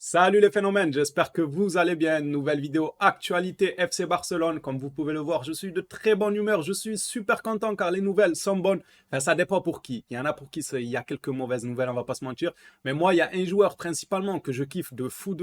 Salut les phénomènes, j'espère que vous allez bien. Nouvelle vidéo actualité FC Barcelone. Comme vous pouvez le voir, je suis de très bonne humeur. Je suis super content car les nouvelles sont bonnes. Enfin, ça dépend pour qui. Il y en a pour qui il y a quelques mauvaises nouvelles, on va pas se mentir. Mais moi, il y a un joueur principalement que je kiffe de fou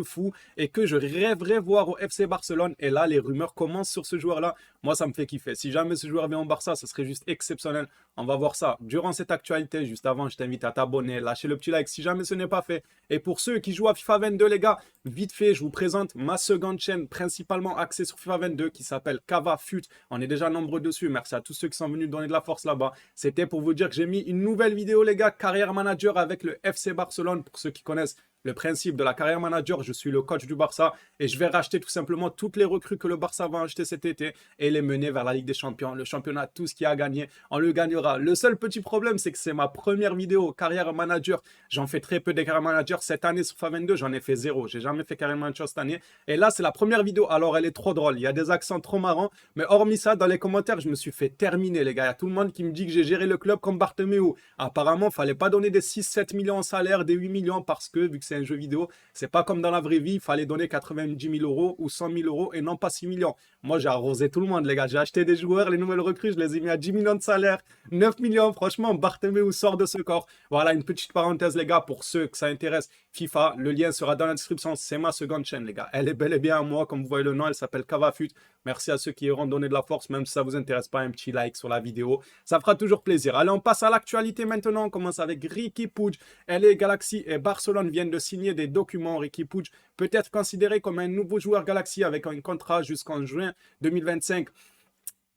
et que je rêverais voir au FC Barcelone. Et là, les rumeurs commencent sur ce joueur-là. Moi, ça me fait kiffer. Si jamais ce joueur vient au Barça, ce serait juste exceptionnel. On va voir ça durant cette actualité. Juste avant, je t'invite à t'abonner, lâcher le petit like si jamais ce n'est pas fait. Et pour ceux qui jouent à FIFA 22, les gars, vite fait, je vous présente ma seconde chaîne principalement axée sur FIFA 22 qui s'appelle Kava Fut. On est déjà nombreux dessus. Merci à tous ceux qui sont venus donner de la force là-bas. C'était pour vous dire que j'ai mis une nouvelle vidéo, les gars, carrière manager avec le FC Barcelone. Pour ceux qui connaissent le principe de la carrière manager, je suis le coach du Barça et je vais racheter tout simplement toutes les recrues que le Barça va acheter cet été et les mener vers la Ligue des Champions, le championnat, tout ce qui a gagné, on le gagnera. Le seul petit problème, c'est que c'est ma première vidéo carrière manager. J'en fais très peu des carrière managers cette année sur FIFA 22, j'en ai fait zéro. J'ai jamais fait carrière manager cette année. Et là, c'est la première vidéo. Alors, elle est trop drôle. Il y a des accents trop marrants. Mais hormis ça, dans les commentaires, je me suis fait terminer, les gars. Il y a tout le monde qui me dit que j'ai géré le club comme Bartomeu. Apparemment, il fallait pas donner des 6-7 millions en salaire, des 8 millions parce que, vu que c'est un jeu vidéo, c'est pas comme dans la vraie vie. Il fallait donner 90 000 euros ou 100 000 euros et non pas 6 millions. Moi, j'ai arrosé tout le monde, les gars. J'ai acheté des joueurs, les nouvelles recrues, je les ai mis à 10 millions de salaire, 9 millions. Franchement, Bartomeu sort de ce corps. Voilà, une petite parenthèse, les gars, pour ceux que ça intéresse. FIFA, le lien sera dans la description. C'est ma seconde chaîne, les gars. Elle est bel et bien à moi, comme vous voyez le nom, elle s'appelle Cavafut. Merci à ceux qui auront donné de la force, même si ça vous intéresse pas, un petit like sur la vidéo. Ça fera toujours plaisir. Allez, on passe à l'actualité maintenant. On commence avec Riqui Puig. LA Galaxy et Barcelone viennent de signer des documents. Riqui Puig peut être considéré comme un nouveau joueur Galaxy avec un contrat jusqu'en juin 2025.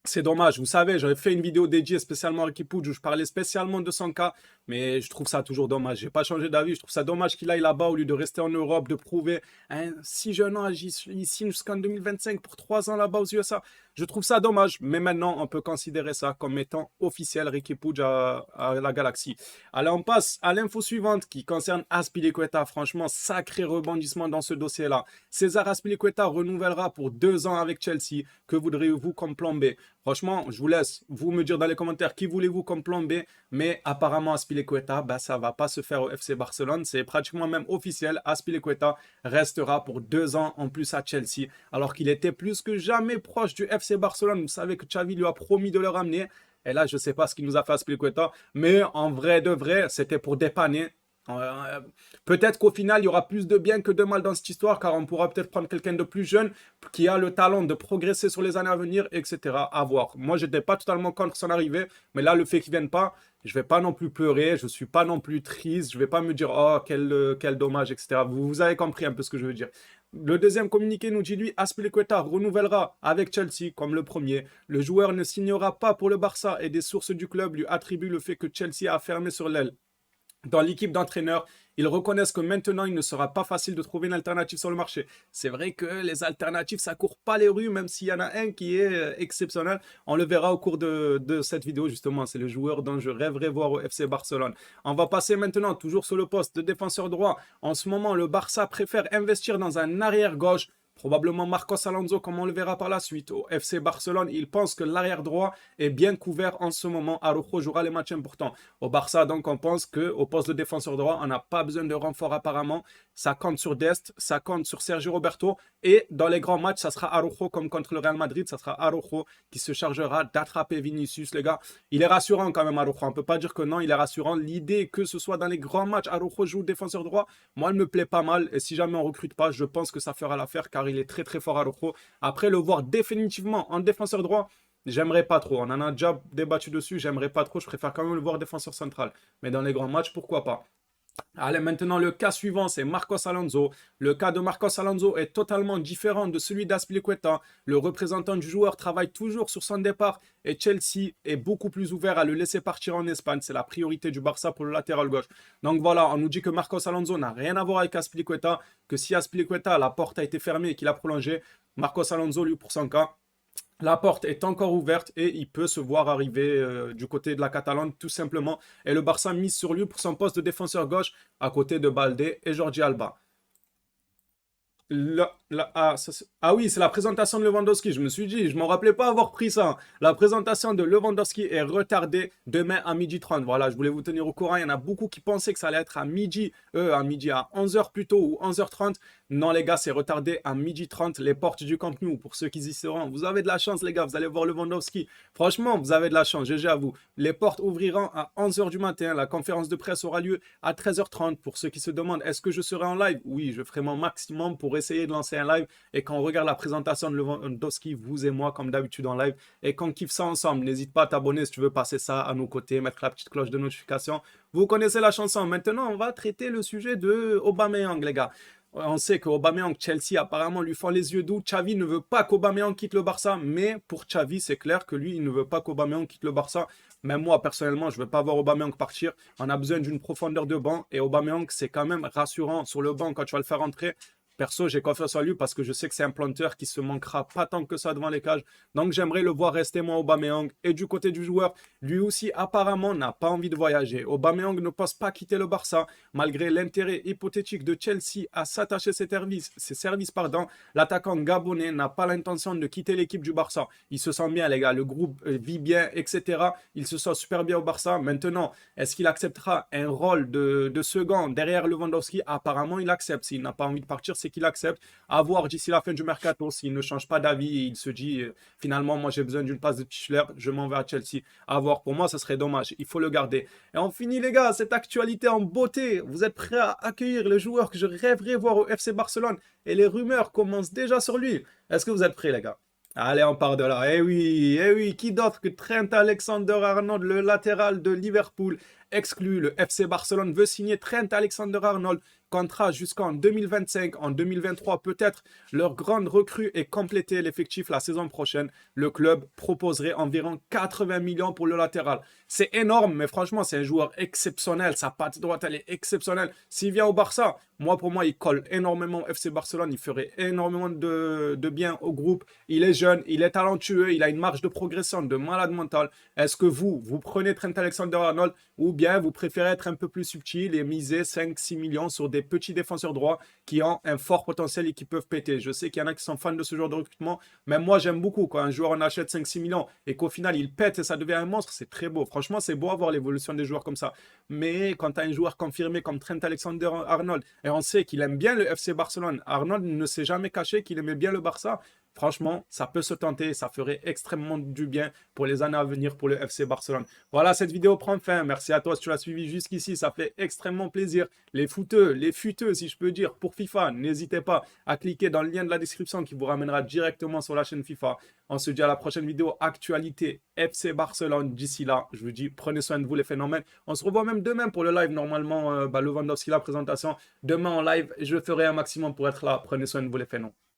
C'est dommage, vous savez, j'avais fait une vidéo dédiée spécialement à Riqui Puig où je parlais spécialement de son cas, mais je trouve ça toujours dommage. J'ai pas changé d'avis, je trouve ça dommage qu'il aille là-bas au lieu de rester en Europe, de prouver un si jeune âge, il signe jusqu'en 2025 pour 3 ans là-bas aux USA. Je trouve ça dommage, mais maintenant on peut considérer ça comme étant officiel Riqui Puig à la Galaxie. Allez, on passe à l'info suivante qui concerne Azpilicueta. Franchement, sacré rebondissement dans ce dossier-là. César Azpilicueta renouvellera pour 2 ans avec Chelsea. Que voudriez-vous comme plan B? Franchement, je vous laisse vous me dire dans les commentaires qui voulez-vous comme plan B, mais apparemment Azpilicueta, bah, ça va pas se faire au FC Barcelone, c'est pratiquement même officiel. Azpilicueta restera pour 2 ans en plus à Chelsea, alors qu'il était plus que jamais proche du FC Barcelone. Vous savez que Xavi lui a promis de le ramener, et là je ne sais pas ce qu'il nous a fait Azpilicueta, mais en vrai de vrai, c'était pour dépanner. Peut-être qu'au final, il y aura plus de bien que de mal dans cette histoire, car on pourra peut-être prendre quelqu'un de plus jeune qui a le talent de progresser sur les années à venir, etc. À voir. Moi, je n'étais pas totalement contre son arrivée, mais là, le fait qu'il ne vienne pas, je ne vais pas non plus pleurer, je ne suis pas non plus triste, je ne vais pas me dire, oh, quel dommage, etc. Vous avez compris un peu ce que je veux dire. Le deuxième communiqué nous dit, lui, Azpilicueta renouvellera avec Chelsea comme le premier. Le joueur ne signera pas pour le Barça et des sources du club lui attribuent le fait que Chelsea a fermé sur l'aile. Dans l'équipe d'entraîneurs, ils reconnaissent que maintenant, il ne sera pas facile de trouver une alternative sur le marché. C'est vrai que les alternatives, ça ne court pas les rues, même s'il y en a un qui est exceptionnel. On le verra au cours de cette vidéo, justement. C'est le joueur dont je rêverais voir au FC Barcelone. On va passer maintenant, toujours sur le poste de défenseur droit. En ce moment, le Barça préfère investir dans un arrière gauche. Probablement Marcos Alonso, comme on le verra par la suite. Au FC Barcelone, il pense que l'arrière droit est bien couvert en ce moment. Araujo jouera les matchs importants. Au Barça, donc, on pense qu'au poste de défenseur droit, on n'a pas besoin de renfort apparemment. Ça compte sur Dest, ça compte sur Sergio Roberto. Et dans les grands matchs, ça sera Araujo, comme contre le Real Madrid, ça sera Araujo qui se chargera d'attraper Vinicius, les gars. Il est rassurant quand même, Araujo. On ne peut pas dire que non, il est rassurant. L'idée que ce soit dans les grands matchs, Araujo joue défenseur droit, moi, elle me plaît pas mal. Et si jamais on ne recrute pas, je pense que ça fera l'affaire car il est très fort Araujo. Après, le voir définitivement en défenseur droit, j'aimerais pas trop. On en a déjà débattu dessus, j'aimerais pas trop. Je préfère quand même le voir défenseur central. Mais dans les grands matchs, pourquoi pas? Allez, maintenant, le cas suivant, c'est Marcos Alonso. Le cas de Marcos Alonso est totalement différent de celui d'Azpilicueta. Le représentant du joueur travaille toujours sur son départ et Chelsea est beaucoup plus ouvert à le laisser partir en Espagne. C'est la priorité du Barça pour le latéral gauche. Donc voilà, on nous dit que Marcos Alonso n'a rien à voir avec Azpilicueta, que si Azpilicueta, la porte a été fermée et qu'il a prolongé, Marcos Alonso, lui, pour son cas, la porte est encore ouverte et il peut se voir arriver du côté de la Catalogne tout simplement. Et le Barça mise sur lui pour son poste de défenseur gauche à côté de Balde et Jordi Alba. Ah oui, c'est la présentation de Lewandowski. Je me suis dit, je m'en rappelais pas avoir pris ça. La présentation de Lewandowski est retardée demain à 12h30. Voilà, je voulais vous tenir au courant. Il y en a beaucoup qui pensaient que ça allait être à midi, à 11h plus tôt ou 11h30. Non, les gars, c'est retardé à 12h30. Les portes du Camp Nou, pour ceux qui y seront. Vous avez de la chance, les gars. Vous allez voir Lewandowski. Franchement, vous avez de la chance. GG à vous. Les portes ouvriront à 11h du matin. La conférence de presse aura lieu à 13h30. Pour ceux qui se demandent, est-ce que je serai en live? Oui, je ferai mon maximum pour essayer de lancer un live. Et quand on regarde la présentation de Lewandowski, vous et moi, comme d'habitude en live, et qu'on kiffe ça ensemble, n'hésite pas à t'abonner si tu veux passer ça à nos côtés, mettre la petite cloche de notification. Vous connaissez la chanson. Maintenant, on va traiter le sujet de Aubameyang, les gars. On sait qu'Aubameyang, Chelsea, apparemment, lui font les yeux doux. Xavi ne veut pas qu'Aubameyang quitte le Barça, mais pour Xavi, c'est clair que lui, il ne veut pas qu'Aubameyang quitte le Barça. Même moi, personnellement, je ne veux pas voir Aubameyang partir. On a besoin d'une profondeur de banc, et Aubameyang, c'est quand même rassurant sur le banc quand tu vas le faire entrer. Perso, j'ai confiance en lui parce que je sais que c'est un planteur qui se manquera pas tant que ça devant les cages. Donc j'aimerais le voir rester moi Aubameyang. Et du côté du joueur, lui aussi apparemment n'a pas envie de voyager. Aubameyang ne pense pas quitter le Barça malgré l'intérêt hypothétique de Chelsea à s'attacher ses services. L'attaquant gabonais n'a pas l'intention de quitter l'équipe du Barça. Il se sent bien les gars, le groupe vit bien, etc. Il se sent super bien au Barça. Maintenant, est-ce qu'il acceptera un rôle de second derrière Lewandowski? Apparemment, il accepte. S'il n'a pas envie de partir, c'est qu'il accepte. À voir d'ici la fin du mercato, s'il ne change pas d'avis et il se dit finalement, moi j'ai besoin d'une place de titulaire, je m'en vais à Chelsea. À voir, pour moi, ce serait dommage. Il faut le garder. Et on finit, les gars, cette actualité en beauté. Vous êtes prêts à accueillir le joueur que je rêverais voir au FC Barcelone et les rumeurs commencent déjà sur lui. Est-ce que vous êtes prêts, les gars? Allez, on part de là. Eh oui, qui d'autre que Trent Alexander-Arnold, le latéral de Liverpool, exclu. Le FC Barcelone veut signer Trent Alexander-Arnold, contrat jusqu'en 2025. En 2023, peut-être leur grande recrue est complétée. L'effectif la saison prochaine, le club proposerait environ 80 millions pour le latéral. C'est énorme, mais franchement, c'est un joueur exceptionnel. Sa patte droite, elle est exceptionnelle. S'il vient au Barça, pour moi, il colle énormément au FC Barcelone. Il ferait énormément de bien au groupe. Il est jeune, il est talentueux, il a une marge de progression de malade mental. Est-ce que vous prenez Trent Alexander-Arnold ou bien vous préférez être un peu plus subtil et miser 5-6 millions sur des petits défenseurs droits qui ont un fort potentiel et qui peuvent péter? Je sais qu'il y en a qui sont fans de ce genre de recrutement, mais moi j'aime beaucoup quand un joueur en achète 5-6 millions et qu'au final il pète et ça devient un monstre, c'est très beau. Franchement, c'est beau à voir l'évolution des joueurs comme ça. Mais quand tu as un joueur confirmé comme Trent Alexander-Arnold, et on sait qu'il aime bien le FC Barcelone, Arnold ne s'est jamais caché qu'il aimait bien le Barça. Franchement, ça peut se tenter, ça ferait extrêmement du bien pour les années à venir pour le FC Barcelone. Voilà, cette vidéo prend fin. Merci à toi si tu l'as suivi jusqu'ici, ça fait extrêmement plaisir. Les footeux, les futeux, si je peux dire, pour FIFA, n'hésitez pas à cliquer dans le lien de la description qui vous ramènera directement sur la chaîne FIFA. On se dit à la prochaine vidéo actualité FC Barcelone. D'ici là, je vous dis, prenez soin de vous les phénomènes. On se revoit même demain pour le live. Normalement, Lewandowski, la présentation. Demain en live, je ferai un maximum pour être là. Prenez soin de vous les phénomènes.